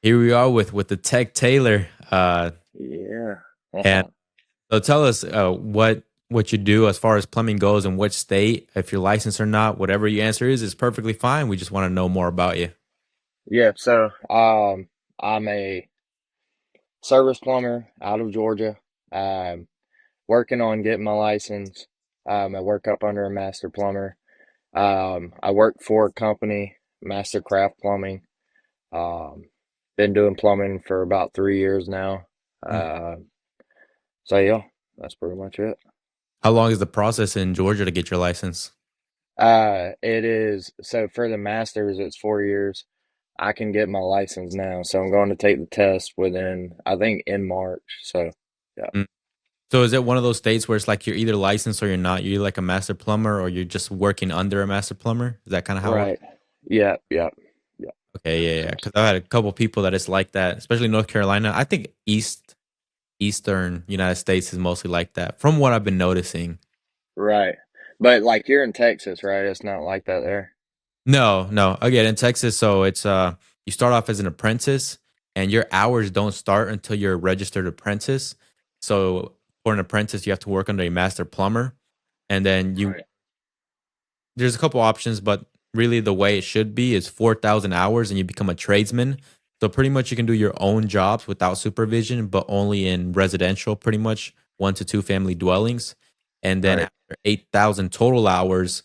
here we are with the TechTaylor. Yeah. And so tell us what you do as far as plumbing goes in which state, if you're licensed or not. Whatever your answer is perfectly fine. We just want to know more about you. Yeah. I'm a service plumber out of Georgia. Um, Working on getting my license. I work up under a master plumber. I work for a company, Master Craft Plumbing. Um, Been doing plumbing for about 3 years now. Mm. Uh, so yeah, that's pretty much it. How long is the process in Georgia to get your license? It is so for the masters, it's 4 years. I can get my license now, so I'm going to take the test within, I think, in March. So, yeah, Mm. So is it one of those states where it's like you're either licensed or you're not? You're like a master plumber or you're just working under a master plumber? Is that kind of how it works? right. Yeah, yeah, yeah. Okay, yeah. Because I've had a couple people that it's like that, especially North Carolina. I think Eastern United States is mostly like that, from what I've been noticing. Right. But like you're in Texas, right? It's not like that there. No, no. Again, in Texas, so it's you start off as an apprentice and your hours don't start until you're a registered apprentice. So for an apprentice, you have to work under a master plumber and then you Right. there's a couple options, but really the way it should be is 4,000 hours and you become a tradesman. So pretty much you can do your own jobs without supervision, but only in residential, pretty much 1 to 2 family dwellings. And then Right. after 8,000 total hours,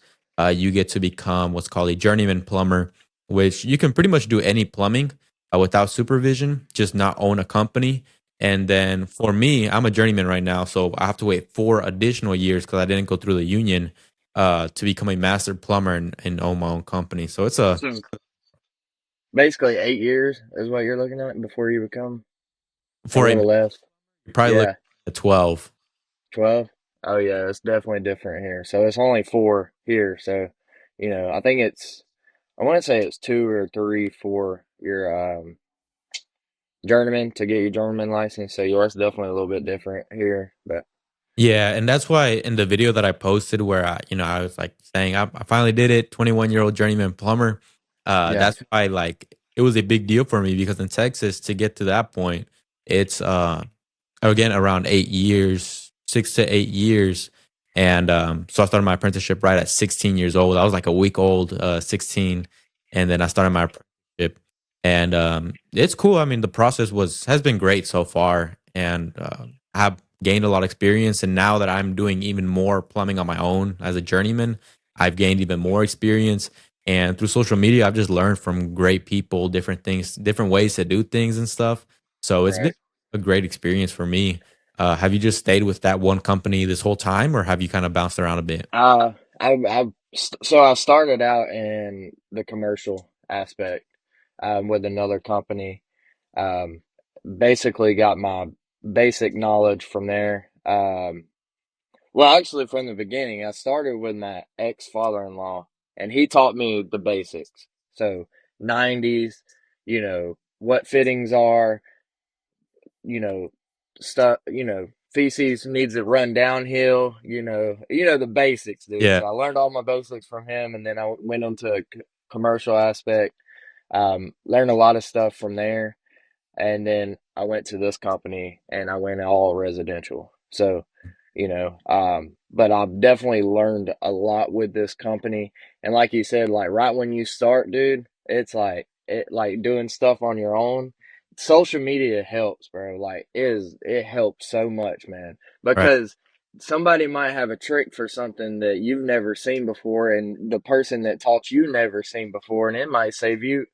you get to become what's called a journeyman plumber, which you can pretty much do any plumbing without supervision, just not own a company. And then for me, I'm a journeyman right now, so I have to wait 4 additional years because I didn't go through the union to become a master plumber and own my own company. So it's a So basically 8 years is what you're looking at before you become a for a little less. you probably look Yeah, at 12. 12. Oh yeah, it's definitely different here. So it's only four here. So, I think I want to say it's 2 or 3 for your journeyman to get your journeyman license. So yours definitely a little bit different here, but Yeah, and that's why in the video that I posted where I was like saying I finally did it, 21-year-old journeyman plumber. yeah, That's why like it was a big deal for me because in Texas to get to that point, it's again around 8 years, 6 to 8 years. And so I started my apprenticeship right at 16 years old. I was like a week old, 16, and then I started my apprenticeship. And it's cool. I mean, the process was has been great so far, and I have gained a lot of experience. And now that I'm doing even more plumbing on my own as a journeyman, I've gained even more experience. And through social media, I've just learned from great people, different things, different ways to do things and stuff. So it's been right. a great experience for me. Have you just stayed with that one company this whole time, or have you kind of bounced around a bit? So I started out in the commercial aspect with another company. Um, Basically got my basic knowledge from there. Well, actually, from the beginning, I started with my ex father-in-law, and he taught me the basics. So, 90s, what fittings are, you know, stuff, feces needs to run downhill, the basics, dude. Yeah. So I learned all my basics from him, and then I went on to a commercial aspect, learned a lot of stuff from there, and then I went to this company and I went all residential. So, but I've definitely learned a lot with this company. And like you said, like right when you start, dude, it's like doing stuff on your own. Social media helps, bro. Like it helps so much, man. Right. Because somebody might have a trick for something that you've never seen before, and the person that taught you never seen before, and it might save you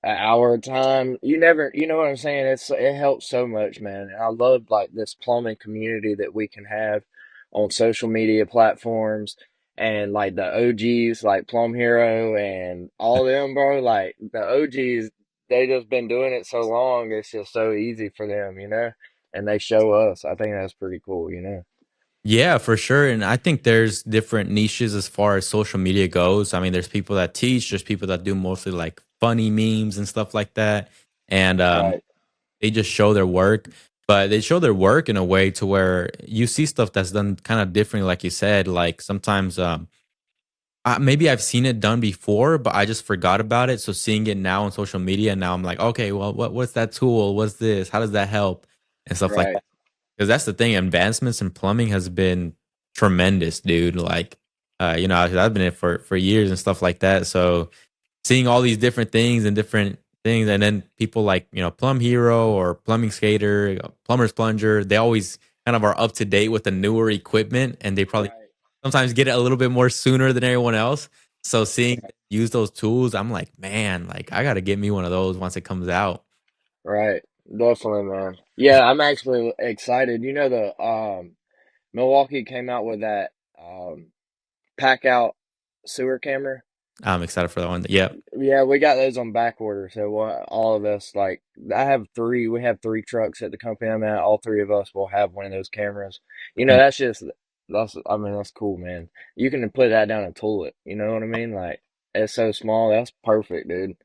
an hour of time. You know what I'm saying? It helps so much, man. And I love like this plumbing community that we can have on social media platforms and like the OGs like Plum Hero and all them, bro. Like the OGs, they just been doing it so long. It's just so easy for them. And they show us. I think that's pretty cool. Yeah, for sure. And I think there's different niches as far as social media goes. I mean, there's people that teach, there's people that do mostly like funny memes and stuff like that. And Right. they just show their work, but they show their work in a way to where you see stuff that's done kind of differently, like you said. Like sometimes maybe I've seen it done before, but I just forgot about it. So seeing it now on social media, now I'm like, okay, well, what's that tool? What's this? How does that help? And stuff like Right, that. Because that's the thing, advancements in plumbing has been tremendous, dude. Like, I've been in it for years and stuff like that. So seeing all these different things, and then people like Plum Hero or Plumbing Skater, Plumber's Plunger, they always kind of are up to date with the newer equipment, and they probably right, sometimes get it a little bit more sooner than everyone else. So seeing them right, use those tools, I'm like, man, like I got to get me one of those once it comes out. right. Definitely, man. Yeah, I'm actually excited. You know, the Milwaukee came out with that pack out sewer camera. I'm excited for that one. Yep. Yeah, we got those on back order. So all of us, like, I have three. We have three trucks at the company I'm at. All three of us will have one of those cameras. You know, that's. I mean, that's cool, man. You can put that down a toilet. You know what I mean? Like, it's so small. That's perfect, dude.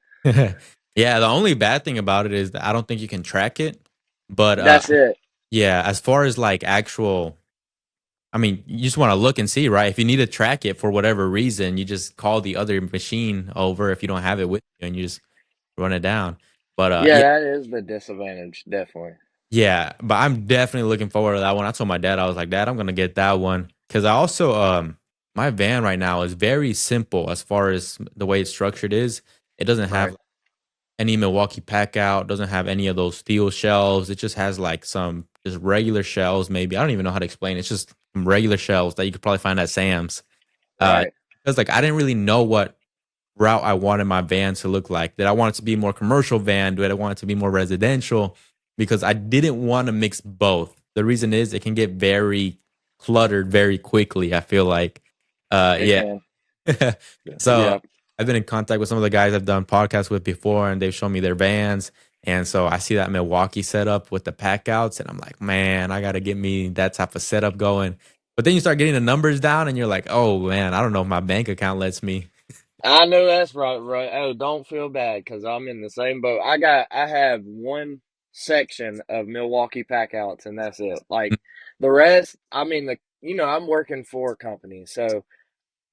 Yeah, the only bad thing about it is that I don't think you can track it. But That's it. yeah, as far as like actual, I mean, you just want to look and see, right? If you need to track it for whatever reason, you just call the other machine over if you don't have it with you, and you just run it down. But Yeah, yeah, that is the disadvantage, definitely. yeah, but I'm definitely looking forward to that one. I told my dad, I was like, Dad, I'm gonna get that one because I also my van right now is very simple as far as the way it's structured is. It doesn't have Right, any Milwaukee pack out, doesn't have any of those steel shelves. It just has like some just regular shelves, maybe. I don't even know how to explain it. It's just some regular shelves that you could probably find at Sam's. Uh, right. because like I didn't really know what route I wanted my van to look like. Did I want it to be more commercial van? Did I want it to be more residential? Because I didn't want to mix both. The reason is it can get very cluttered very quickly. I feel like, It yeah. can. So Yeah. I've been in contact with some of the guys I've done podcasts with before, and they've shown me their vans. And so I see that Milwaukee setup with the pack outs, and I'm like, man, I got to get me that type of setup going. But then you start getting the numbers down, and you're like, oh man, I don't know if my bank account lets me. I know that's right, right. Oh, don't feel bad because I'm in the same boat. I have one section of Milwaukee packouts, and that's it. Like the rest, I mean, I'm working for a company, so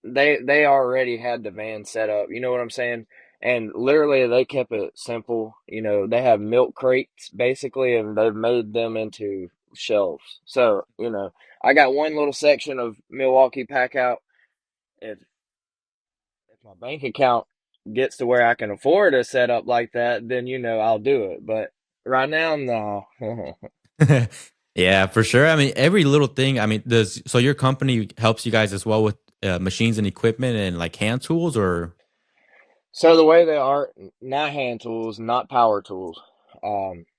they already had the van set up. You know what I'm saying? And literally, they kept it simple. You know, they have milk crates basically, and they've made them into shelves. So I got one little section of Milwaukee packout. If my bank account gets to where I can afford a setup like that, then I'll do it. But right now, no. Yeah, for sure. I mean, every little thing. I mean, does so your company helps you guys as well with machines and equipment and like hand tools, or So the way they are, not hand tools, not power tools.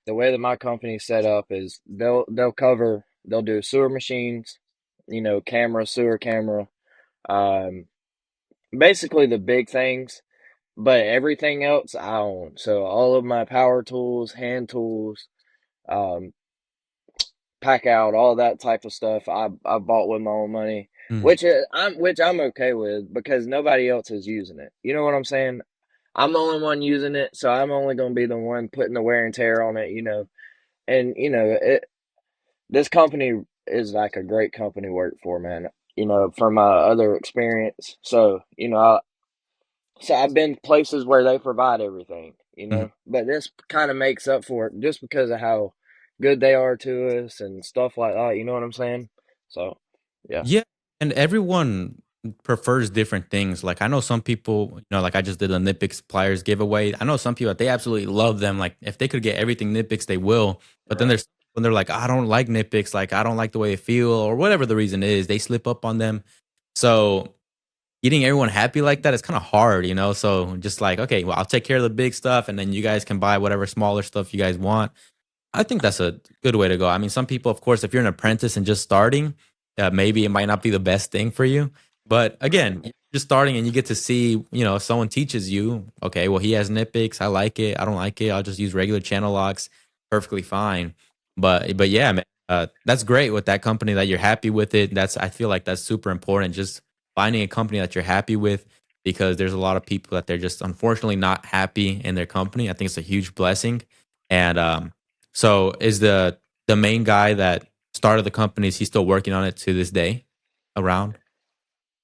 The way that my company's set up is they'll do sewer machines, camera, sewer camera, um, basically the big things. But everything else I own. So all of my power tools, hand tools, um, pack out, all that type of stuff. I bought with my own money, Mm, which I'm okay with because nobody else is using it. You know what I'm saying? I'm the only one using it, so I'm only going to be the one putting the wear and tear on it. And this company is like a great company to work for, man. From my other experience, so I've been places where they provide everything, mm. but this kind of makes up for it just because of how good they are to us and stuff like that. You know what I'm saying? So, yeah, Yeah, and everyone prefers different things. Like I know some people, like I just did a Nipix pliers giveaway. I know some people they absolutely love them. Like if they could get everything Nipix, they will. But then right, there's when they're like, I don't like Nipix, like I don't like the way they feel, or whatever the reason is, they slip up on them. So getting everyone happy like that is kind of hard. So just like, okay, well, I'll take care of the big stuff, and then you guys can buy whatever smaller stuff you guys want. I think that's a good way to go. I mean, some people, of course, if you're an apprentice and just starting, maybe it might not be the best thing for you. But right, again, you're just starting and you get to see, if someone teaches you, okay, well, he has nitpicks. I like it. I don't like it. I'll just use regular channel locks. Perfectly fine. But yeah, man, that's great with that company that you're happy with it. I feel like that's super important. Just finding a company that you're happy with because there's a lot of people that they're just unfortunately not happy in their company. I think it's a huge blessing. And so is the main guy that started the company, is he still working on it to this day around?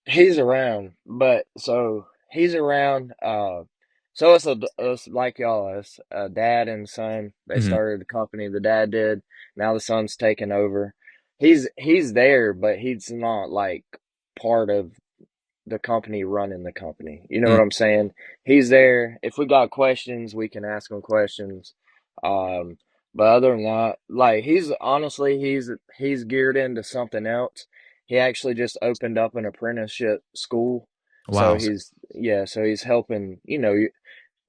He's around, but so he's around. So it's like y'all, it's dad and son. They Hmm. started the company. The dad did. Now the son's taking over. He's there, but he's not like part of the company running the company. You know what I'm saying? He's there. If we got questions, we can ask him questions. Um, but other than that, like he's honestly he's geared into something else. He actually just opened up an apprenticeship school. So Wow. he's helping,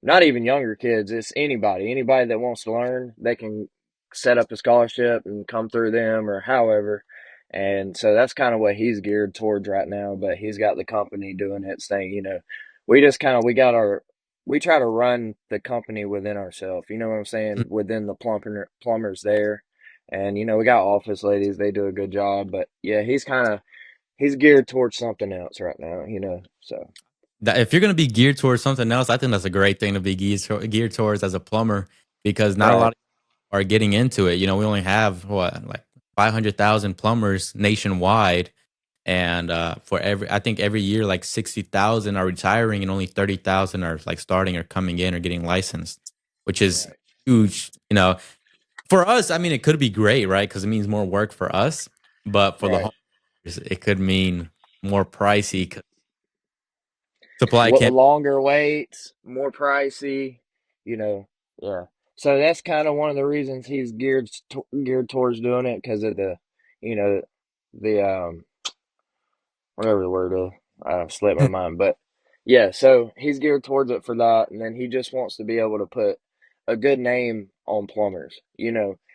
not even younger kids. It's anybody that wants to learn. They can set up a scholarship and come through them or however. And so that's kind of what he's geared towards right now. But he's got the company doing its thing. We just kind of we try to run the company within ourselves. You know what I'm saying? Within the plumbers there, and we got office ladies. They do a good job. But yeah, he's geared towards something else right now. So That if you're going to be geared towards something else, I think that's a great thing to be geared towards as a plumber because not a lot right, of people are getting into it. We only have what like 500,000 plumbers nationwide, and for I think every year like 60,000 are retiring, and only 30,000 are like starting or coming in or getting licensed, which is right, huge. For us, I mean, it could be great, right? Because it means more work for us, but for the right. homeowners, it could mean more pricey 'cause supply can't. Longer waits, more pricey, you know. Yeah. So that's kind of one of the reasons he's geared towards doing it because of you know, the whatever the word is. I slipped my mind, but yeah. So he's geared towards it for that, and then he just wants to be able to put a good name on plumbers.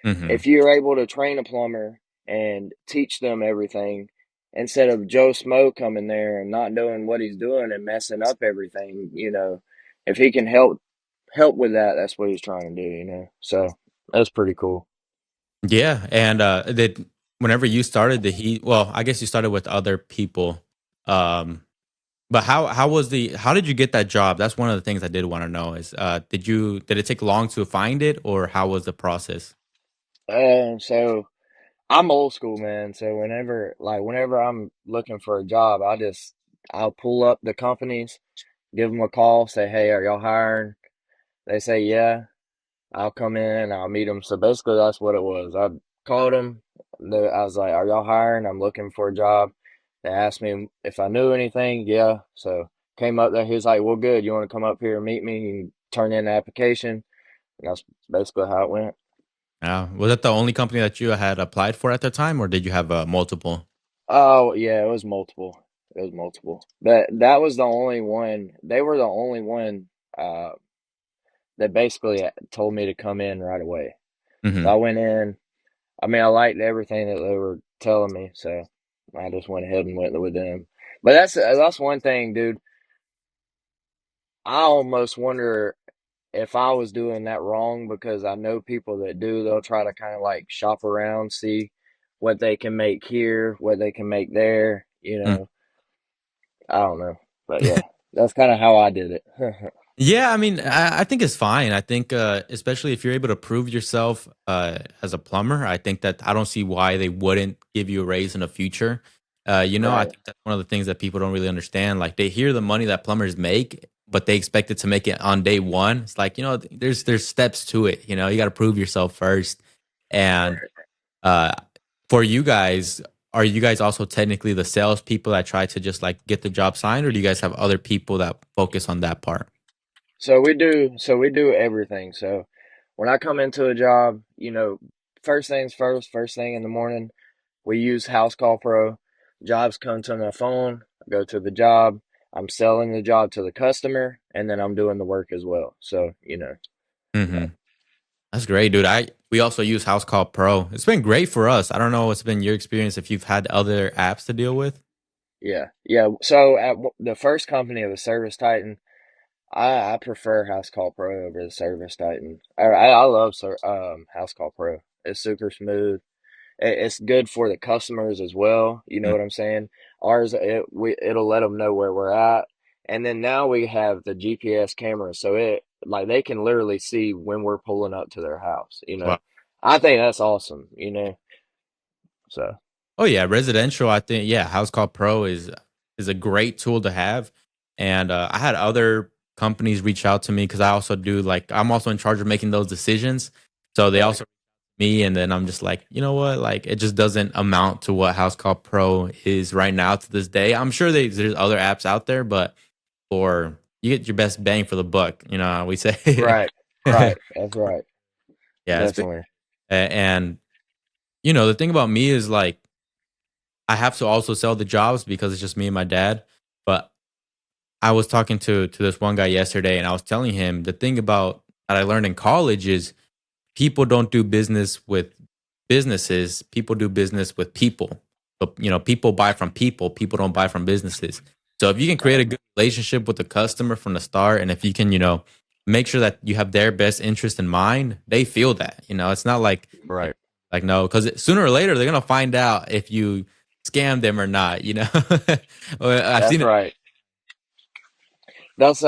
Hmm. If you're able to train a plumber and teach them everything instead of Joe Smo coming there and not knowing what he's doing and messing up everything, if he can help with that, that's what he's trying to do. So that's pretty cool. Yeah, and that whenever you started the heat, well, I guess you started with other people. Um, but how did you get that job? That's one of the things I did want to know is did it take long to find it, or how was the process? So I'm old school, man. So whenever I'm looking for a job, I'll pull up the companies, give them a call, say, "Hey, are y'all hiring?" They say, "Yeah." I'll come in, I'll meet them. So basically, that's what it was. I called them. I was like, "Are y'all hiring? I'm looking for a job." They asked me if I knew anything. Yeah. So came up there. He was like, "Well, good. You want to come up here and meet me and turn in the application?" And that's basically how it went. Was that the only company that you had applied for at the time, or did you have multiple? Oh, yeah, it was multiple. It was multiple. But that was the only one. They were the only one uh, that basically told me to come in right away. So Hmm. I went in. I mean, I liked everything that they were telling me, so I just went ahead and went with them. But that's one thing, dude. I almost wonder if I was doing that wrong because I know people that do. They'll try to kind of like shop around, see what they can make here, what they can make there. I don't know, but yeah, that's kind of how I did it. Yeah, I mean, I think it's fine. I think, especially if you're able to prove yourself as a plumber, I think that I don't see why they wouldn't give you a raise in the future. I Right, think that's one of the things that people don't really understand. Like they hear the money that plumbers make, but they expect it to make it on day one. It's like there's steps to it. You got to prove yourself first. And right. uh, for you guys, are you guys also technically the salespeople that try to just like get the job signed, or do you guys have other people that focus on that part? So we do everything. So when I come into a job, first things first, first thing in the morning, we use House Call Pro. Jobs come to my phone, I go to the job, I'm selling the job to the customer, and then I'm doing the work as well. So, Hmm. That's great, dude. We also use House Call Pro. It's been great for us. I don't know what's been your experience if you've had other apps to deal with. yeah, yeah. So at the first company of the Service Titan, I prefer House Call Pro over the Service Titan. I love House Call Pro. It's super smooth. It's good for the customers as well. You know Mm. what I'm saying? Ours, it'll let them know where we're at, and then now we have the GPS camera, so it like they can literally see when we're pulling up to their house. Wow. I think that's awesome. So Oh yeah, residential. I think yeah, House Call Pro is is a great tool to have. And I had other companies reach out to me because I also do like I'm also in charge of making those decisions. So they Right. also me, and then I'm just like, you know what, like it just doesn't amount to what House Call Pro is right now to this day. I'm sure there's other apps out there, but for you get your best bang for the buck, you know how we say. Right. Right. That's right. Yeah, it's been Definitely. and you know the thing about me is like I have to also sell the jobs because it's just me and my dad. But I was talking to this one guy yesterday, and I was telling him the thing about that I learned in college is people don't do business with businesses. People do business with people. But you know, people buy from people. People don't buy from businesses. So if you can create Right. a good relationship with the customer from the start, and if you can, you know, make sure that you have their best interest in mind, they feel that. You know, it's not Right. like no, because sooner or later they're gonna find out if you scam them or not. You know, I've That's seen it. right. That's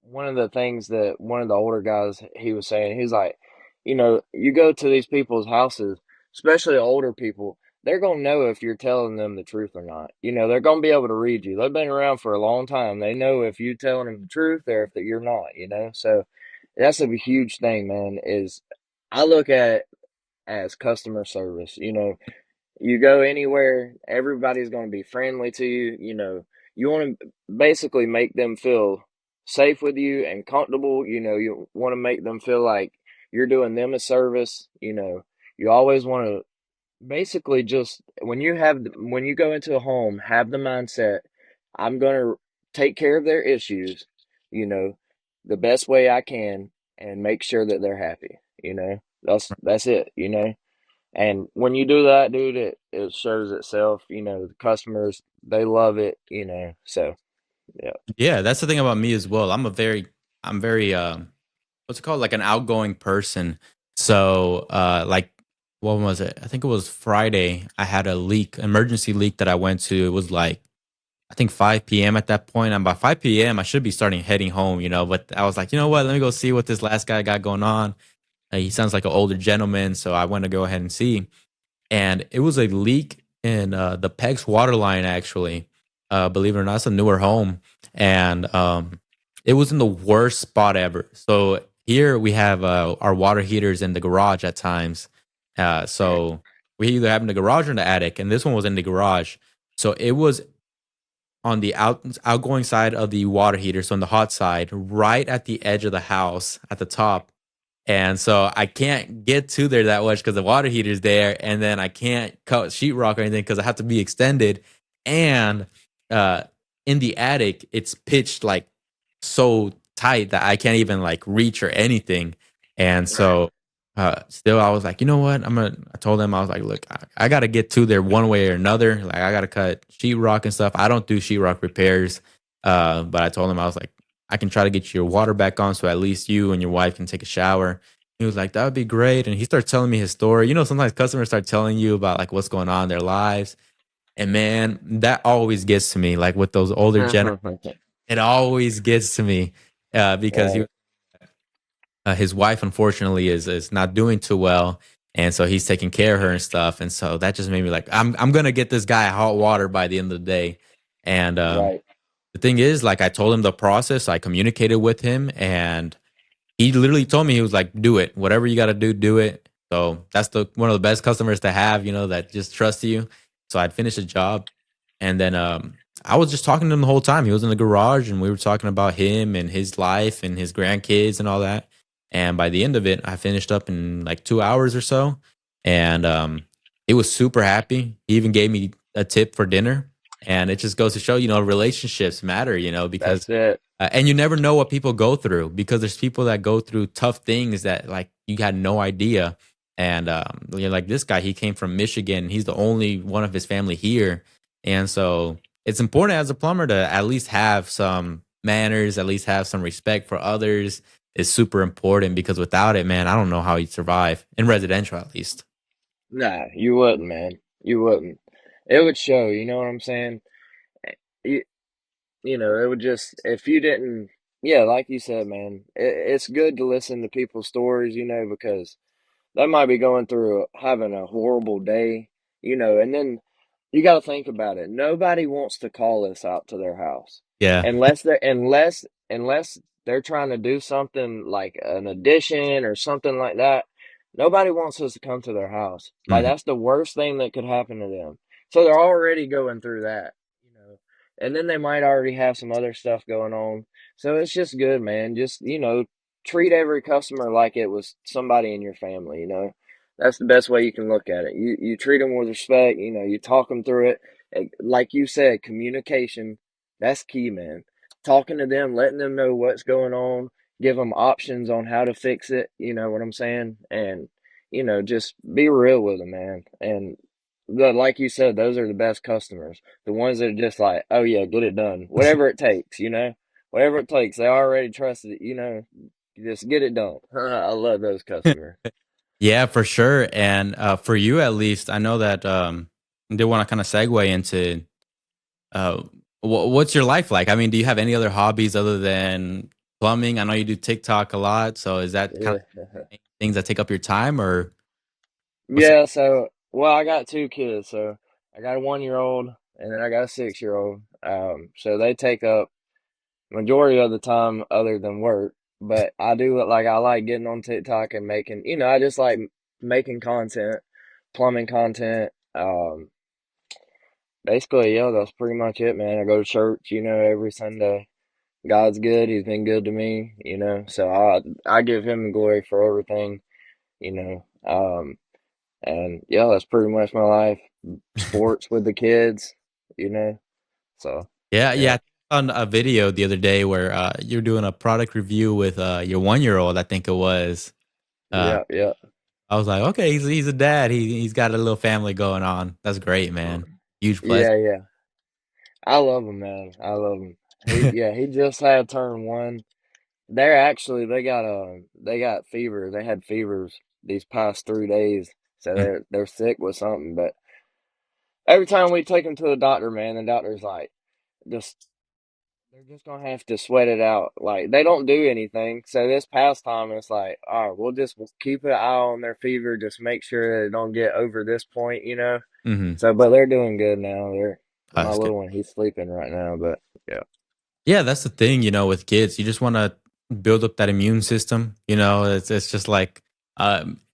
one of the things that one of the older guys he was saying. He's like, you go to these people's houses, especially older people, they're gonna know if you're telling them the truth or not. They're gonna be able to read you. They've been around for a long time. They know if you're telling them the truth or if that you're not. So that's a huge thing, man. Is I look at it as customer service. You go anywhere, everybody's going to be friendly to you. You want to basically make them feel safe with you and comfortable. You want to make them feel like you're doing them a service. You always want to basically just when you go into a home, have the mindset, I'm going to take care of their issues, you know, the best way I can and make sure that they're happy. That's it. And when you do that, dude, it shows itself. The customers, they love it. So, yeah. Yeah, that's the thing about me as well. I'm very what's it called, like an outgoing person. So like what was it, I think it was Friday, I had a leak, emergency leak that I went to. It was like I think 5 p.m. at that point, and by 5 p.m. I should be starting heading home, you know, but I was like, you know what, let me go see what this last guy got going on. He sounds like an older gentleman, so I went to go ahead and see, and it was a leak in the PEX water line. Actually, believe it or not, it's a newer home, and it was in the worst spot ever. So here we have our water heaters in the garage at times. Right. So we either have in the garage or in the attic, and this one was in the garage. So it was on the outgoing side of the water heater, so on the hot side, right at the edge of the house at the top. And so I can't get to there that much because the water heater's there, and then I can't cut sheetrock or anything because I have to be extended. And uh, in the attic, it's pitched like so tight that I can't even like reach or anything. And Right. so still, I was like, you know what? I told them I was like, look, I got to get to there one way or another. Like I got to cut sheetrock and stuff. I don't do sheetrock repairs, but I told him I was like, I can try to get your water back on so at least you and your wife can take a shower. He was like, that would be great. And he started telling me his story. You know, sometimes customers start telling you about like what's going on in their lives. And man, that always gets to me. Like with those older it always gets to me because Right. his wife unfortunately is not doing too well, and so he's taking care of her and stuff. And so that just made me like, I'm gonna get this guy hot water by the end of the day. And Right. the thing is, like I told him the process, I communicated with him, and he literally told me, he was like, do it, whatever you got to do, do it. So that's the one of the best customers to have, you know, that just trust you. So I'd finish the job, and then I was just talking to him the whole time. He was in the garage, and we were talking about him and his life and his grandkids and all that. And by the end of it, I finished up in like 2 hours or so, and he was super happy. He even gave me a tip for dinner, and it just goes to show, you know, relationships matter, you know, because That's it. and you never know what people go through because there's people that go through tough things that like you had no idea. And you're like this guy, he came from Michigan. He's the only one of his family here, and so it's important as a plumber to at least have some manners, at least have some respect for others. Is super important because without it, man, I don't know how you'd survive in residential, at least. Nah, you wouldn't, man. You wouldn't. It would show, you know what I'm saying? You, it would just, if you didn't, yeah, like you said, man, it's good to listen to people's stories, because they might be going through having a horrible day, and then you got to think about it. Nobody wants to call us out to their house Yeah. unless they're trying to do something like an addition or something like that. Nobody wants us to come to their house. Like Mhm. that's the worst thing that could happen to them. So they're already going through that, you know. And then they might already have some other stuff going on. So it's just good, man. Just, treat every customer like it was somebody in your family, you know. That's the best way you can look at it. You treat them with respect. You talk them through it. Like you said, communication. That's key, man. Talking to them, letting them know what's going on, give them options on how to fix it. You know what I'm saying? And just be real with them, man. And like you said, those are the best customers. The ones that are just like, oh yeah, get it done, whatever it takes. Whatever it takes. They already trusted it. Just get it done. I love those customers. Yeah, for sure. And for you at least, I know that I did want to kind of segue into uh, what's your life like? I mean, do you have any other hobbies other than plumbing? I know you do TikTok a lot, so is that kind Yeah. of things that take up your time, or what's it? Yeah, so well, I got two kids, so I got a 1 year old and then I got a 6 year old. So they take up majority of the time other than work. But I like getting on TikTok and making, I just like making content, plumbing content. Basically, yeah, that's pretty much it, man. I go to church, every Sunday. God's good. He's been good to me, So I give him the glory for everything, you know. And yeah, that's pretty much my life. Sports with the kids, you know. So Yeah, yeah, yeah. I found a video the other day where you're doing a product review with your 1 year old. I think it was. Uh, yeah, yeah, I was like, okay, he's a dad. He's got a little family going on. That's great, man. Huge pleasure. yeah, yeah. I love him, man. I love him. He just had turn one. They got fever. They had fevers these past 3 days, so they're sick with something. But every time we take them to the doctor, man, the doctor's like, just they're just gonna have to sweat it out. Like they don't do anything. So this past time, it's like, all right, we'll just keep an eye on their fever. Just make sure they don't get over this point. Mm-hmm. So, but they're doing good now. My That's good. little one, he's sleeping right now. But yeah, Yeah, that's the thing, with kids. You just want to build up that immune system. It's just like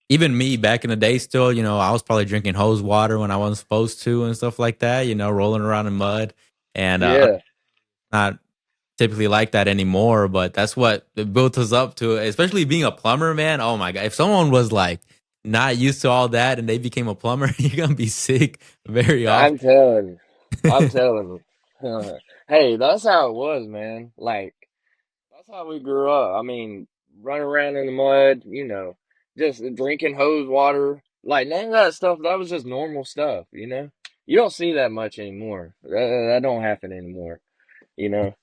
even me back in the day still, I was probably drinking hose water when I wasn't supposed to and stuff like that, rolling around in mud. And yeah, not typically like that anymore, but that's what it built us up to, especially being a plumber, man. Oh my God. If someone was like not used to all that and they became a plumber, you're going to be sick very often. I'm telling you, I'm telling you. Hey, that's how it was, man. Like that's how we grew up. I mean, running around in the mud, just drinking hose water. Like none of that stuff. That was just normal stuff. You don't see that much anymore. That don't happen anymore. You know.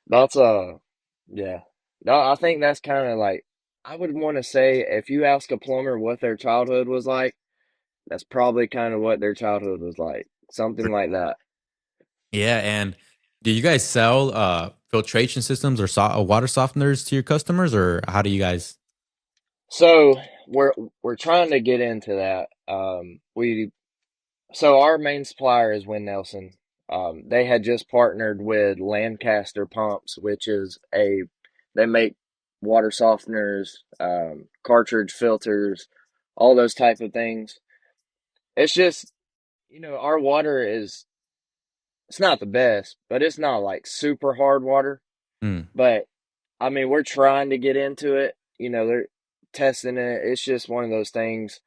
That's yeah. No, I think that's kind of like I would want to say if you ask a plumber what their childhood was like, that's probably kind of what their childhood was like. Something like that. Yeah, and do you guys sell filtration systems or water softeners to your customers, or how do you guys? So we're trying to get into that. We So our main supplier is Win Nelson. They had just partnered with Lancaster Pumps, which is they make water softeners, cartridge filters, all those type of things. It's just, our water it's not the best, but it's not like super hard water. Mm, But I mean, we're trying to get into it. They're testing it. It's just one of those things.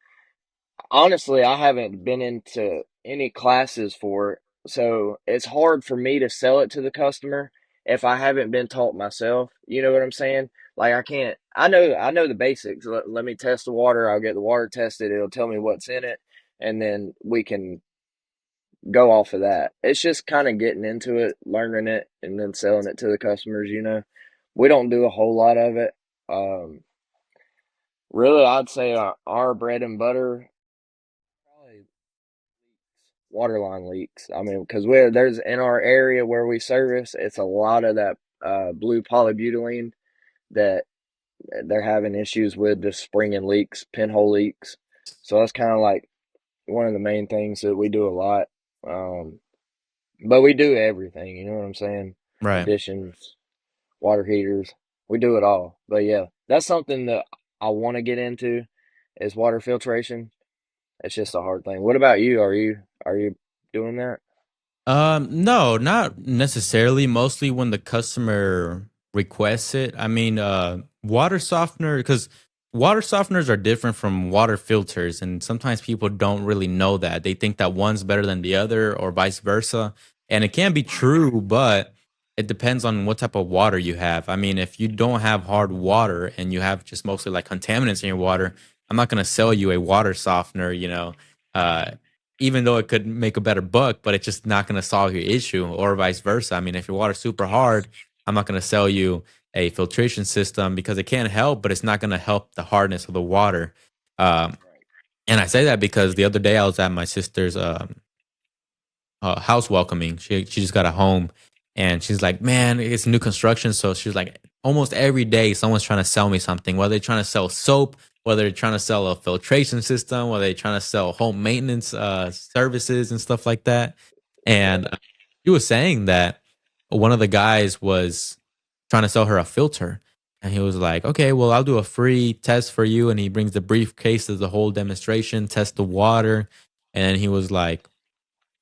Honestly, I haven't been into any classes for it, so it's hard for me to sell it to the customer if I haven't been taught myself. You know what I'm saying? Like I can't. I know the basics. Let me test the water. I'll get the water tested. It'll tell me what's in it, and then we can go off of that. It's just kind of getting into it, learning it, and then selling it to the customers. We don't do a whole lot of it. Um, Really, I'd say our bread and butter probably water line leaks. I mean, because there's in our area where we service, it's a lot of that blue polybutylene that they're having issues with, just springing leaks, pinhole leaks. So that's kind of like one of the main things that we do a lot. Um, but we do everything. You know what I'm saying? Right. Additions, water heaters, we do it all. But yeah, that's something that I want to get into is water filtration. It's just a hard thing. What about you? Are you doing that? No, not necessarily. Mostly when the customer requests it. I mean, water softener, because water softeners are different from water filters, and sometimes people don't really know that. They think that one's better than the other, or vice versa. And it can be true, but it depends on what type of water you have. I mean, if you don't have hard water and you have just mostly like contaminants in your water, I'm not gonna sell you a water softener, uh, even though it could make a better buck, but it's just not going to solve your issue, or vice versa. I mean, if your water's super hard, I'm not going to sell you a filtration system because it can help, but it's not going to help the hardness of the water. Um, and I say that because the other day I was at my sister's house welcoming. She just got a home, and she's like, "Man, it's new construction." So she's like, almost every day someone's trying to sell me something. Whether they're trying to sell soap, whether they're trying to sell a filtration system, whether they're trying to sell home maintenance services and stuff like that. And Yeah. she was saying that one of the guys was trying to sell her a filter. And he was like, "Okay, well, I'll do a free test for you." And he brings the briefcase of the whole demonstration, test the water. And he was like,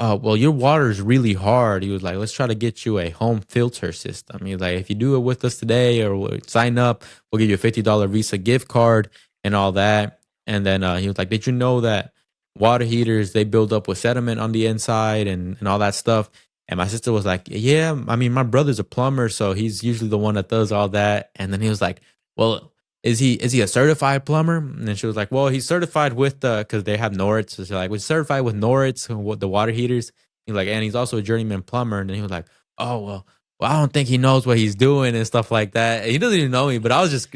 well, your water is really hard. He was like, let's try to get you a home filter system. He was like, if you do it with us today or sign up, we'll give you a $50 Visa gift card and all that. And then he was like, did you know that water heaters, they build up with sediment on the inside and all that stuff? And my sister was like, yeah, I mean, my brother's a plumber, so he's usually the one that does all that. And then he was like, well, is he a certified plumber? And then she was like, well, he's certified with the because they have Norits. So she's like, was certified with Norits, the water heaters. He's like, and he's also a journeyman plumber. And then he was like, oh well, I don't think he knows what he's doing and stuff like that. And he doesn't even know me, but I was just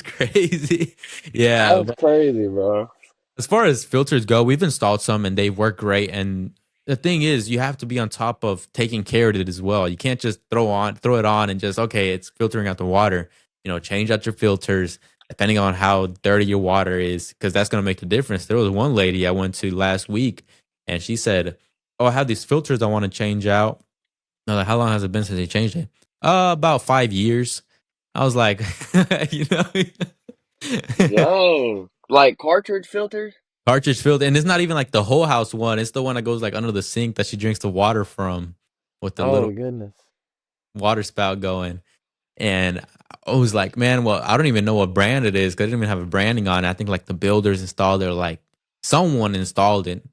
crazy. Yeah, That's crazy, bro. as far as filters go, we've installed some and they work great. And the thing is, you have to be on top of taking care of it as well. You can't just throw it on and just okay, it's filtering out the water. Change out your filters depending on how dirty your water is, because that's gonna make the difference. There was one lady I went to last week, and she said, "Oh, I have these filters I want to change out." I was like, "How long has it been since you changed it?" About 5 years. I was like, you know. Dang. Like cartridge filters? Cartridge filled, and it's not even like the whole house one. It's the one that goes like under the sink that she drinks the water from, with the little Oh goodness. water spout going. And I was like, man, well, I don't even know what brand it is because I didn't even have a branding on it. I think like the builders installed it, or like someone installed it,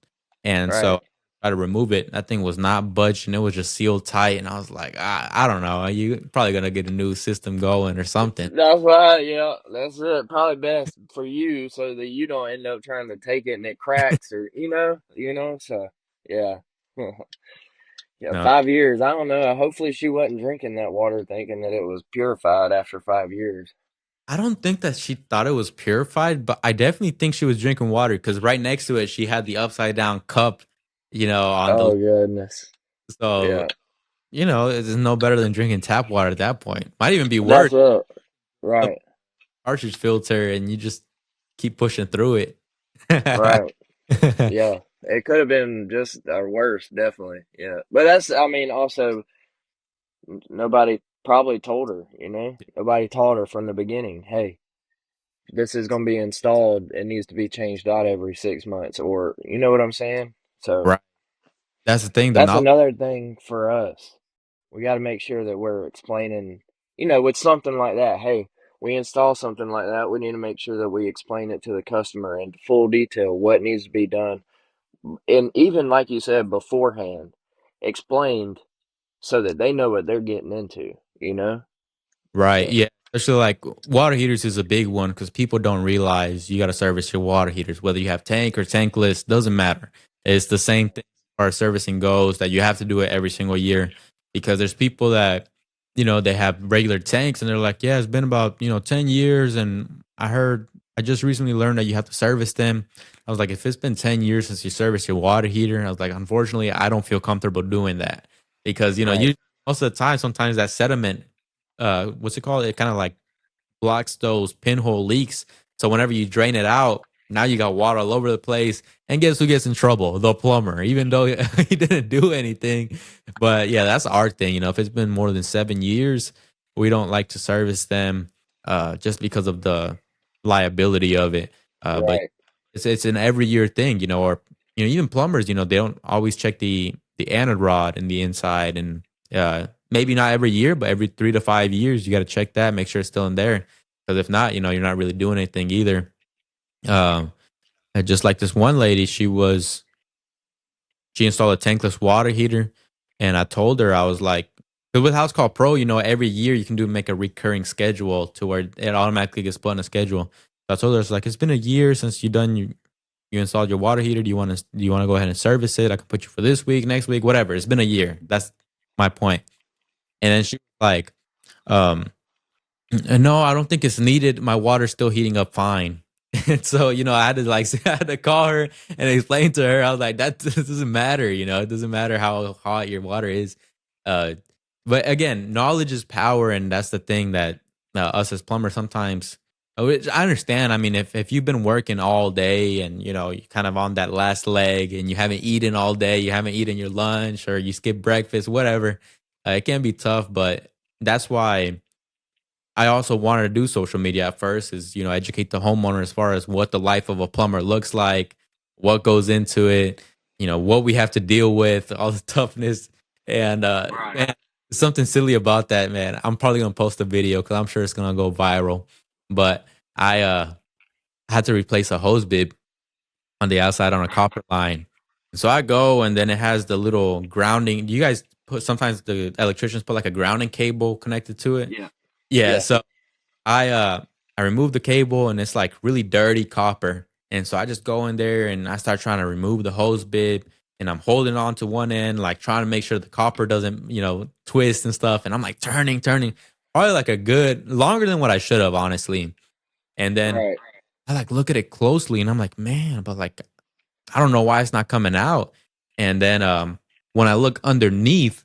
and so Right. I tried to remove it. That thing was not budged, and it was just sealed tight. And I was like, I don't know. You probably gonna get a new system going or something. That's right, yeah. That's it. Probably best for you so that you don't end up trying to take it and it cracks or so yeah. Yeah, No, 5 years. I don't know. Hopefully she wasn't drinking that water thinking that it was purified after 5 years. I don't think that she thought it was purified, but I definitely think she was drinking water because right next to it, she had the upside down cup, on the. Oh goodness. So, Yeah. it's no better than drinking tap water at that point. Might even be worse. That's up. The Right. cartridge filter, and you just keep pushing through it. Right. Yeah. It could have been just or worse, definitely. Yeah. But that's I mean also nobody probably told her, Nobody taught her from the beginning, hey, this is going to be installed. It needs to be changed out every 6 months, or you know what I'm saying? So Right. That's the thing. The that's knowledge. another thing for us. We got to make sure that we're explaining, with something like that. Hey, we install something like that. We need to make sure that we explain it to the customer in full detail what needs to be done. And even like you said beforehand, explained so that they know what they're getting into. Right. So, Yeah. Especially like water heaters is a big one because people don't realize you got to service your water heaters, whether you have tank or tankless, doesn't matter. It's the same thing as far as servicing goes, that you have to do it every single year, because there's people that, they have regular tanks and they're like, yeah, it's been about, 10 years. And I just recently learned that you have to service them. I was like, if it's been 10 years since you serviced your water heater, I was like, unfortunately, I don't feel comfortable doing that because, right. you most of the time, sometimes that sediment, what's it called? It kind of like blocks those pinhole leaks. So whenever you drain it out, Now you got water all over the place. And guess who gets in trouble? The plumber, even though he didn't do anything. But yeah, that's our thing. If it's been more than 7 years, we don't like to service them just because of the liability of it. But Right. it's an every year thing, or even plumbers, they don't always check the anode rod in the inside, and maybe not every year, but every 3 to 5 years, you got to check that, make sure it's still in there. Because if not, you're not really doing anything either. Um, just like this one lady, she installed a tankless water heater, and I told her, I was like, because with House Call Pro, every year you can make a recurring schedule to where it automatically gets put on a schedule. So I told her, it's like, it's been a year since you installed your water heater. Do you want to go ahead and service it? I can put you for this week, next week, whatever. It's been a year. That's my point. And then she was like, um, no, I don't think it's needed. My water's still heating up fine. And so, I had to I had to call her and explain to her. I was like, that doesn't matter. It doesn't matter how hot your water is. Uh, but again, knowledge is power. And that's the thing that us as plumbers sometimes, which I understand. I mean, if you've been working all day and, you're kind of on that last leg and you haven't eaten all day, you haven't eaten your lunch or you skip breakfast, whatever, it can be tough. But that's why I also wanted to do social media at first, is, educate the homeowner as far as what the life of a plumber looks like, what goes into it, what we have to deal with, all the toughness. And Right. man, something silly about that, man. I'm probably gonna post a video because I'm sure it's gonna go viral. But I had to replace a hose bib on the outside on a copper line. So I go, and then it has the little grounding. You guys put, sometimes the electricians put like a grounding cable connected to it. Yeah. Yeah, Yeah. so I removed the cable, and it's like really dirty copper. And so I just go in there and I start trying to remove the hose bib, and I'm holding on to one end, like trying to make sure the copper doesn't, twist and stuff. And I'm like turning, probably like a good longer than what I should have, honestly. And then Right. I like look at it closely, and I'm like, man, but like I don't know why it's not coming out. And then when I look underneath,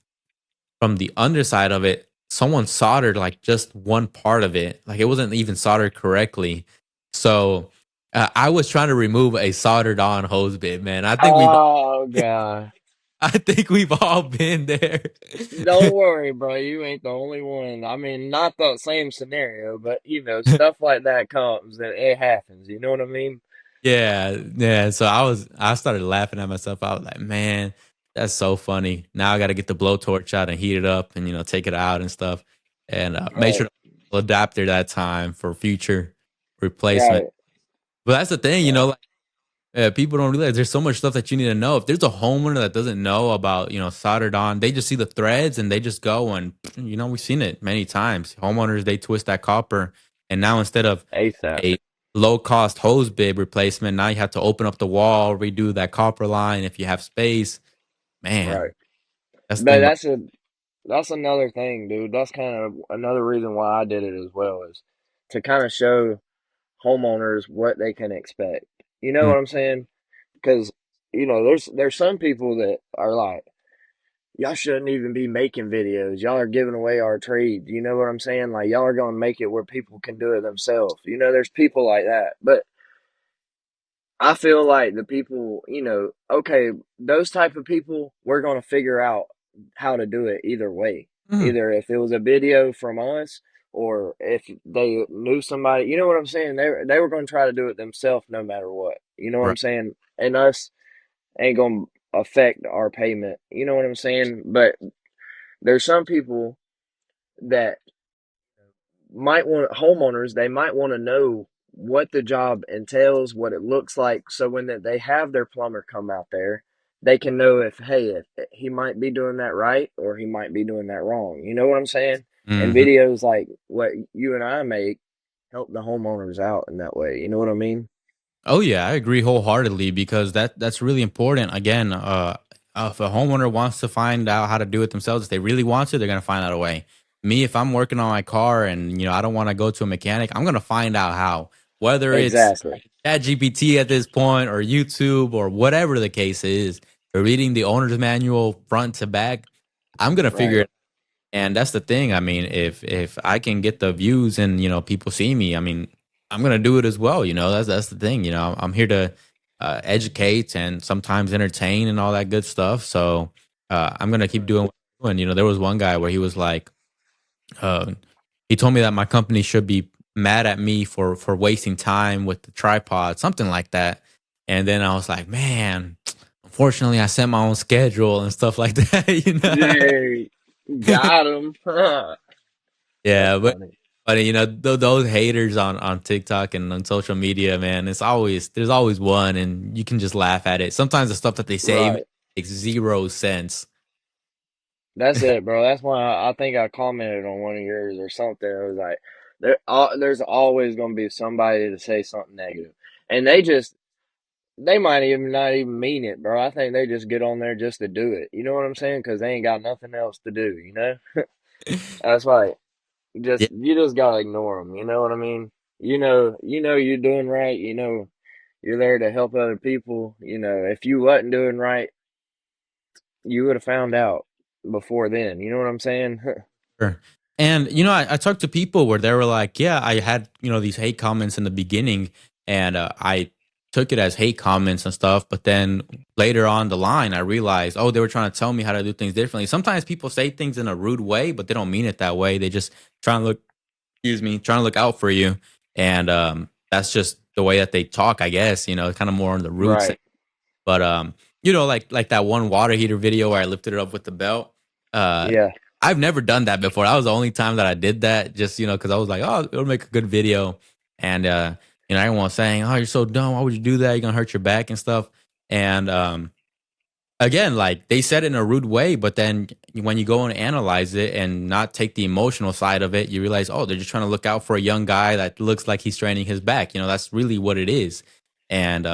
from the underside of it, someone soldered like just one part of it. Like it wasn't even soldered correctly. So I was trying to remove a soldered on hose bit, man. Oh god. I think we've all been there. Don't worry, bro. You ain't the only one. I mean, not the same scenario, but stuff like that comes and it happens. You know what I mean? Yeah, yeah. So I started laughing at myself. I was like, man, that's so funny. Now I got to get the blowtorch out and heat it up and take it out and stuff, and make Right. sure to adapter that time for future replacement. Right. But that's the thing, Right. like people don't realize there's so much stuff that you need to know. If there's a homeowner that doesn't know about, soldered on, they just see the threads and they just go and, we've seen it many times. Homeowners, they twist that copper. And now instead of ASAP. a low cost hose bib replacement, now you have to open up the wall, redo that copper line if you have space. Man, Right. that's the But thing about. that's another thing, dude. That's kind of another reason why I did it as well, is to kind of show homeowners what they can expect. You know Mm, what I'm saying? Because there's some people that are like, y'all shouldn't even be making videos. Y'all are giving away our trade. You know what I'm saying? Like y'all are gonna make it where people can do it themselves. There's people like that. But I feel like the people, okay, those type of people, we're gonna figure out how to do it either way. mm, Either if it was a video from us or if they knew somebody, you know what I'm saying? They were gonna try to do it themselves no matter what. You know what I'm right. saying? And us ain't gonna affect our payment. You know what I'm saying? But there's some people that might want homeowners, they might want to know what the job entails, what it looks like, so when they have their plumber come out there, they can know if, hey, if he might be doing that right or he might be doing that wrong. You know what I'm saying? And Hmm. videos like what you and I make help the homeowners out in that way. You know what I mean? Oh yeah, I agree wholeheartedly because that's really important. Again, if a homeowner wants to find out how to do it themselves, if they really want to, they're gonna find out a way. Me, if I'm working on my car and I don't want to go to a mechanic, I'm gonna find out how. Whether it's Exactly. ChatGPT at this point, or YouTube, or whatever the case is, or reading the owner's manual front to back, I'm gonna figure Right. it. And that's the thing. I mean, if I can get the views and people see me, I mean, I'm gonna do it as well. That's the thing. I'm here to educate and sometimes entertain and all that good stuff. So I'm gonna keep doing what I'm doing. There was one guy where he was like, uh, he told me that my company should be mad at me for wasting time with the tripod, something like that. And then I was like, man, unfortunately, I set my own schedule and stuff like that. Yay, got him. That's Yeah, but funny. but those haters on TikTok and on social media, man, there's always one, and you can just laugh at it. Sometimes the stuff that they say Right. makes zero sense. That's it, bro. That's why I think I commented on one of yours or something. It was like there's always going to be somebody to say something negative, and they might even not even mean it, bro. I think they just get on there just to do it. You know what I'm saying? Because they ain't got nothing else to do. That's why Yeah, you just gotta ignore them. You know what I mean? You're doing right. You're there to help other people. If you wasn't doing right, you would have found out before then. You know what I'm saying? sure. And I talked to people where they were like, "Yeah, I had these hate comments in the beginning, and I took it as hate comments and stuff. But then later on the line, I realized, oh, they were trying to tell me how to do things differently. Sometimes people say things in a rude way, but they don't mean it that way. They just trying to look, excuse me, trying to look out for you, and that's just the way that they talk, I guess. Kind of more on the rude side. Right. But like that one water heater video where I lifted it up with the belt. Uh, Yeah. I've never done that before. That was the only time that I did that. Just because I was like, oh, it'll make a good video, and everyone was saying, oh, you're so dumb. Why would you do that? You're gonna hurt your back and stuff. And again, like they said it in a rude way, but then when you go and analyze it and not take the emotional side of it, you realize, oh, they're just trying to look out for a young guy that looks like he's straining his back. That's really what it is. And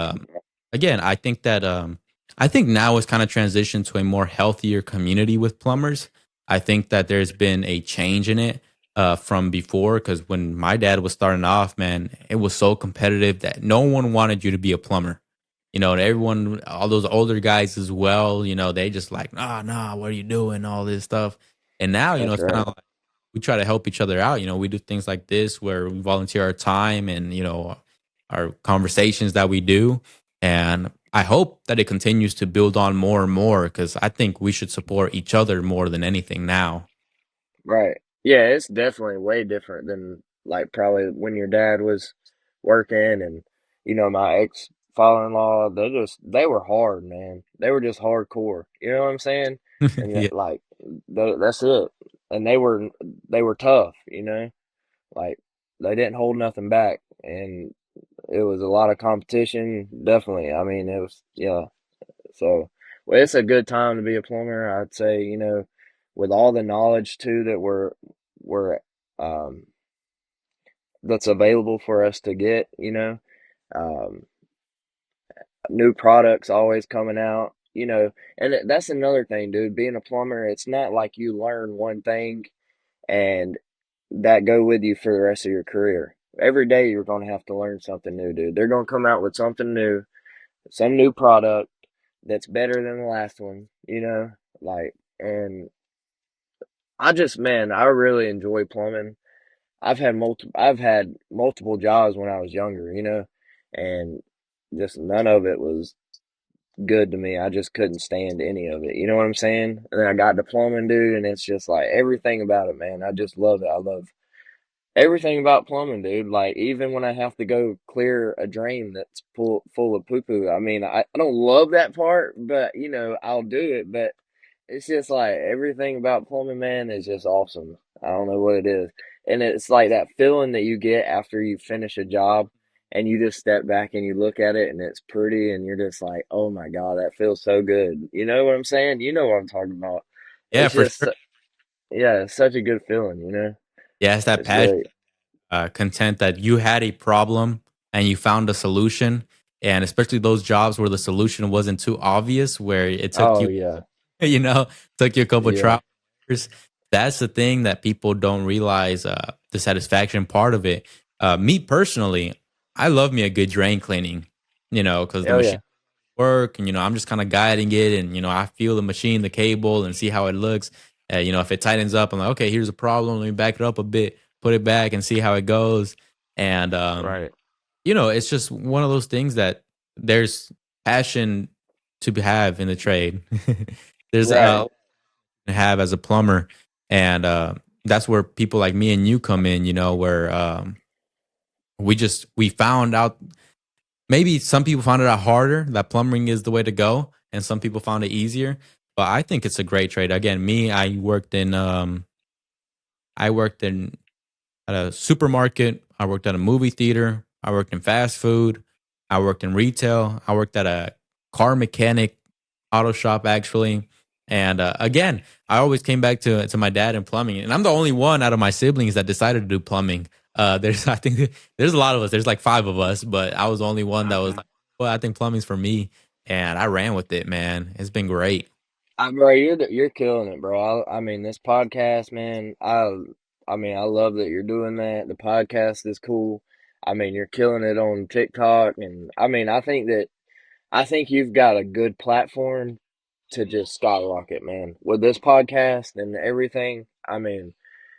again, I think now it's kind of transitioned to a more healthier community with plumbers. I think that there's been a change in it from before, because when my dad was starting off, man, it was so competitive that no one wanted you to be a plumber. And everyone, all those older guys as well, they just like, nah, what are you doing? All this stuff. And now, That's it's kind right. of like we try to help each other out. We do things like this where we volunteer our time and, our conversations that we do. And I hope that it continues to build on more and more, because I think we should support each other more than anything now. Right. Yeah, it's definitely way different than like probably when your dad was working and my ex father-in-law, they were hard, man. They were just hardcore. You know what I'm saying? And Yeah. like that's it. And they were tough, you know? Like they didn't hold nothing back and it was a lot of competition, definitely. I mean, it was yeah. So, well, it's a good time to be a plumber. I'd say, with all the knowledge too that we're um, that's available for us to get. Um, New products always coming out. And that's another thing, dude. Being a plumber, it's not like you learn one thing and that go with you for the rest of your career. Every day you're going to have to learn something new, dude. They're going to come out with something new, some new product that's better than the last one, like, and man, I really enjoy plumbing. I've had multiple jobs when I was younger, and just none of it was good to me. I just couldn't stand any of it. You know what I'm saying? And then I got to plumbing, dude, and it's just like everything about it, man. I just love it. I love everything about plumbing, dude. Like even when I have to go clear a drain that's full of poo poo. I mean, I don't love that part, but I'll do it. But it's just like everything about plumbing, man, is just awesome. I don't know what it is, and it's like that feeling that you get after you finish a job, and you just step back and you look at it, and it's pretty, and you're just like, oh my god, that feels so good. You know what I'm saying? You know what I'm talking about? Yeah, It's for just sure. yeah, it's such a good feeling. Yeah, it's that It's passion. really Content that you had a problem and you found a solution, and especially those jobs where the solution wasn't too obvious, where it took oh you yeah. you know took you a couple Yeah. trials. That's the thing that people don't realize, the satisfaction part of it. Me personally, I love me a good drain cleaning, because the Oh machine yeah. work, and I'm just kind of guiding it, and I feel the machine, the cable, and see how it looks. If it tightens up, I'm like, okay, here's a problem, let me back it up a bit, put it back and see how it goes. And Right. it's just one of those things that there's passion have in the trade. There's Right. have as a plumber, and that's where people like me and you come in. Where we found out, maybe some people found it out harder that plumbing is the way to go, and some people found it easier. But I think it's a great trade. Again, me, I worked in at a supermarket. I worked at a movie theater. I worked in fast food. I worked in retail. I worked at a car mechanic, auto shop actually. And again, I always came back to my dad and plumbing. And I'm the only one out of my siblings that decided to do plumbing. There's I think there's a lot of us. There's like five of us, but I was the only one that was like, well, I think plumbing's for me, and I ran with it, man. It's been great. Bro, you're killing it, bro. I mean, this podcast, man. I mean, I love that you're doing that. The podcast is cool. I mean, you're killing it on TikTok, and I mean, I think you've got a good platform to just skyrocket, man. With this podcast and everything, I mean,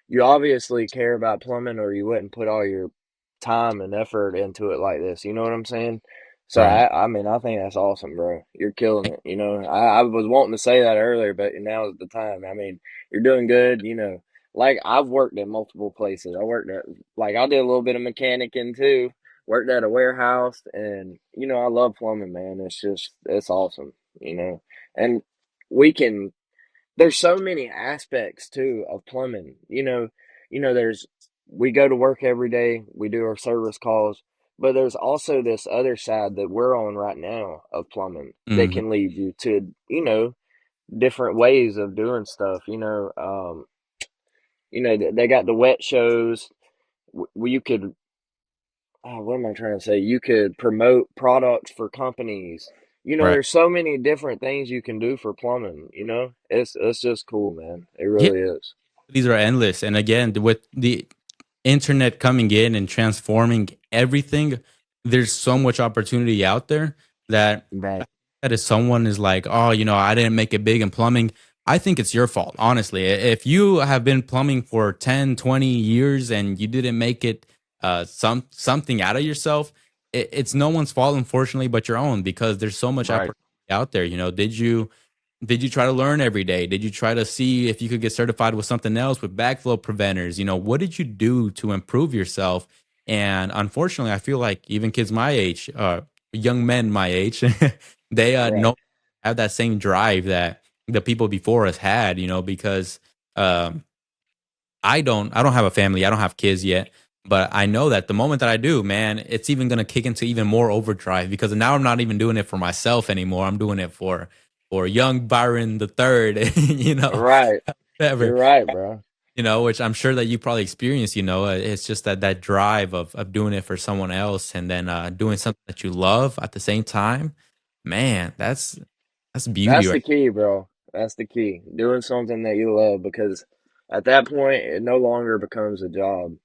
you obviously care about plumbing or you wouldn't put all your time and effort into it like this. You know what I'm saying? So Right. I mean, I think that's awesome, bro. You're killing it. You know, I was wanting to say that earlier, but now is the time. I mean, you're doing good. You know, like I've worked at multiple places. I worked at, like, I did a little bit of mechanicing too. Worked at a warehouse, and you know, I love plumbing, man. It's awesome. You know, and we can there's so many aspects too of plumbing. There's we go to work every day, we do our service calls, but there's also this other side that we're on right now of plumbing that Hmm. can lead you to, different ways of doing stuff. They got the wet shows. You could, what am I trying to say? You could promote products for companies. Right. There's so many different things you can do for plumbing. It's just cool, man. It Yeah. really is. These are endless. And again, with the internet coming in and transforming everything, there's so much opportunity out there that Right. if someone is like, oh, I didn't make it big in plumbing, I think it's your fault, honestly. If you have been plumbing for 10, 20 years and you didn't make it something out of yourself, it's no one's fault, unfortunately, but your own, because there's so much Right. opportunity out there. Did you try to learn every day? Did you try to see if you could get certified with something else, with backflow preventers? What did you do to improve yourself? And unfortunately, I feel like even kids my age, young men my age, they Right. no have that same drive that the people before us had. Because um, I don't have a family, I don't have kids yet, but I know that the moment that I do, man, it's even gonna kick into even more overdrive, because now I'm not even doing it for myself anymore. I'm doing it for young Byron the third, Right. whatever, You're right, bro. which I'm sure that you probably experienced. It's just that drive of doing it for someone else, and then doing something that you love at the same time. Man, that's beauty, That's right? the key, bro. That's the key. Doing something that you love, because at that point it no longer becomes a job.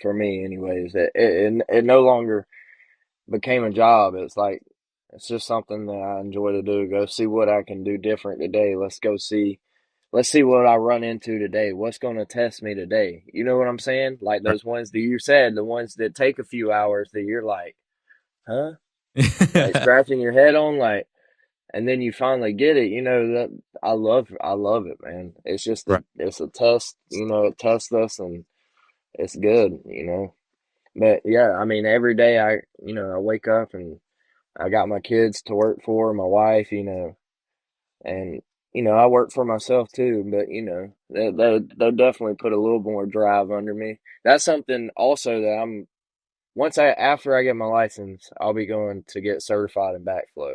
For me, anyways, it no longer became a job. It's just something that I enjoy to do. Go see what I can do different today. Let's see what I run into today. What's going to test me today? You know what I'm saying? Like those ones that you said, the ones that take a few hours that you're like, huh? Like Right. scratching your head on, like, and then you finally get it. That I love it, man. It's a test. It tests us, and it's good. But yeah, I mean, every day I wake up and I got my kids to work for, my wife, and I work for myself too. But they'll definitely put a little more drive under me. That's something also that after I get my license, I'll be going to get certified in backflow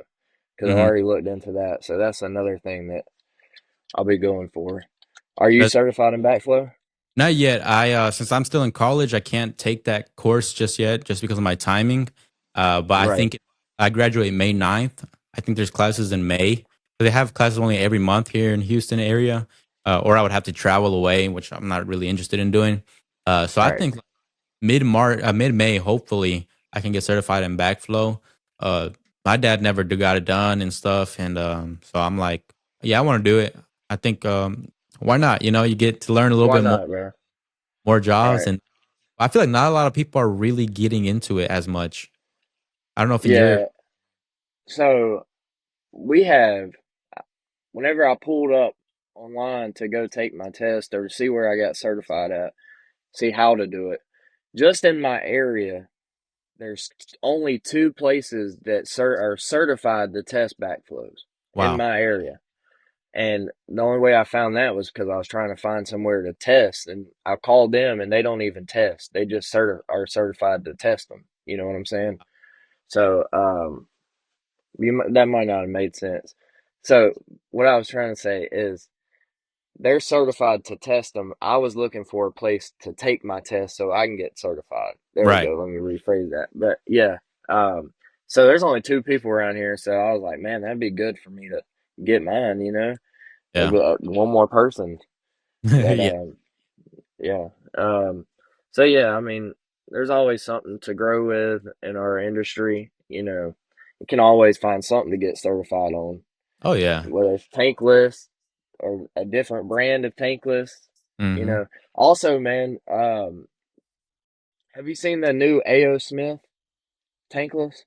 because I've Hmm. already looked into that. So that's another thing that I'll be going for. Are you That's certified in backflow? Not yet. I Since I'm still in college, I can't take that course just yet, just because of my timing. But I Right. think I graduate May 9th. I think there's classes in May. They have classes only every month here in Houston area, or I would have to travel away, which I'm not really interested in doing. So I Right. think mid May, hopefully, I can get certified in backflow. Uh, my dad never got it done and stuff, and so I'm like, yeah, I want to do it. I think why not? You get to learn a little Why bit more not, bro? jobs, Right. and I feel like not a lot of people are really getting into it as much. I don't know if in your Yeah. So we have, whenever I pulled up online to go take my test or see where I got certified at, see how to do it, just in my area, there's only two places that are certified to test backflows in wow, my area. And the only way I found that was because I was trying to find somewhere to test, and I called them, and they don't even test. They just are certified to test them. You know what I'm saying? So that might not have made sense. So what I was trying to say is they're certified to test them. I was looking for a place to take my test so I can get certified. There we right? go. Let me rephrase that. But yeah, so there's only two people around here, so I was like, man, that'd be good for me to get mine. Yeah, One more person. But yeah. yeah. Um, so yeah, I mean, there's always something to grow with in our industry. You can always find something to get certified on, Oh yeah. whether it's tankless or a different brand of tankless. You Hmm. know. Also, man, have you seen the new A.O. Smith tankless?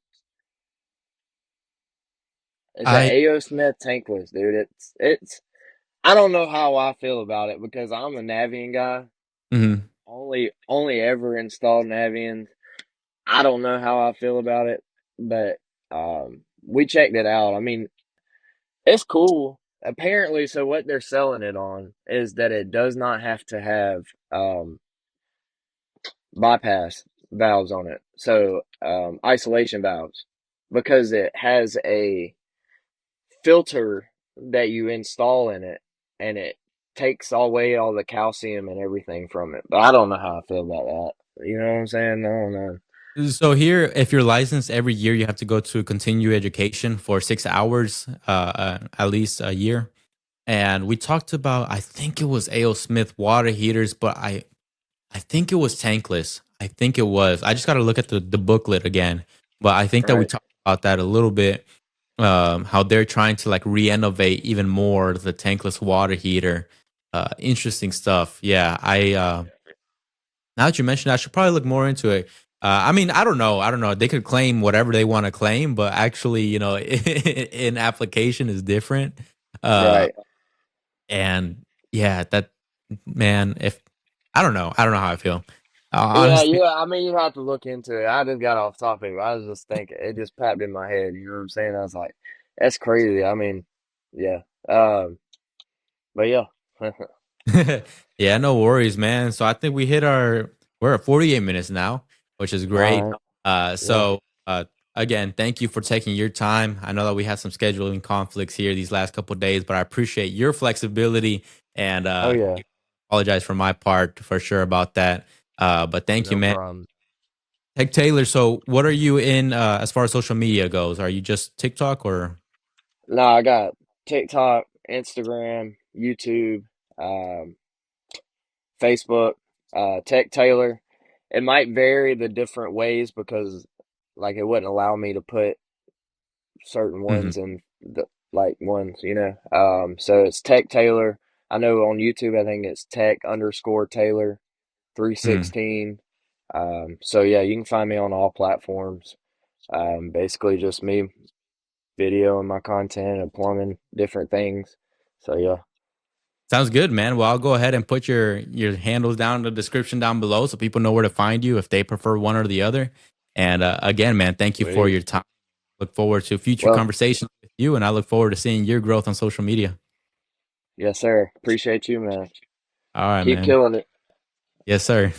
It's a I A.O. Smith tankless, dude. It's. I don't know how I feel about it because I'm a Navian guy. mhm. Only ever installed Navians. I don't know how I feel about it, but we checked it out. I mean, it's cool. Apparently, so what they're selling it on is that it does not have to have bypass valves on it. So isolation valves, because it has a filter that you install in it, and it takes away all the calcium and everything from it. But I don't know how I feel about that. You know what I'm saying? I don't know. So here, if you're licensed every year, you have to go to continue education for 6 hours, at least a year. And we talked about, I think it was A.O. Smith water heaters, but I think it was tankless. I think it was. I just got to look at the booklet again. But I think that we Right. talked about that a little bit. How they're trying to like re-innovate even more the tankless water heater. Interesting stuff. Yeah, now that you mentioned, it, I should probably look more into it. I mean, I don't know. I don't know. They could claim whatever they want to claim, but actually, in application is different. Uh, Right. and yeah, that man, if I don't know how I feel. Yeah, Honestly, yeah. I mean, you have to look into it. I just got off topic. I was just thinking, it just popped in my head. You know what I'm saying? I was like, that's crazy. I mean, yeah. But yeah. yeah, no worries, man. So I think we're at 48 minutes now, which is great. All right. Uh, Yeah. so uh, again, thank you for taking your time. I know that we had some scheduling conflicts here these last couple of days, but I appreciate your flexibility and Oh yeah. apologize for my part for sure about that. But thank you, No man. problem. Hey Taylor, so what are you in as far as social media goes? Are you just TikTok or? No, I got TikTok, Instagram, YouTube, um, Facebook, TechTaylor. It might vary the different ways because, like, it wouldn't allow me to put certain Mhm, ones in the like ones. So it's Tech Taylor. I know on YouTube I think it's Tech underscore Taylor mhm. 316. So yeah, you can find me on all platforms. Basically just me videoing my content and plumbing different things. So yeah. Sounds good, man. Well, I'll go ahead and put your handles down in the description down below so people know where to find you if they prefer one or the other. And again, man, thank you for Sweet. your time. Look forward to future Well, conversations with you, and I look forward to seeing your growth on social media. yes, sir. Appreciate you, man. All right, Keep man. killing it. Yes, sir.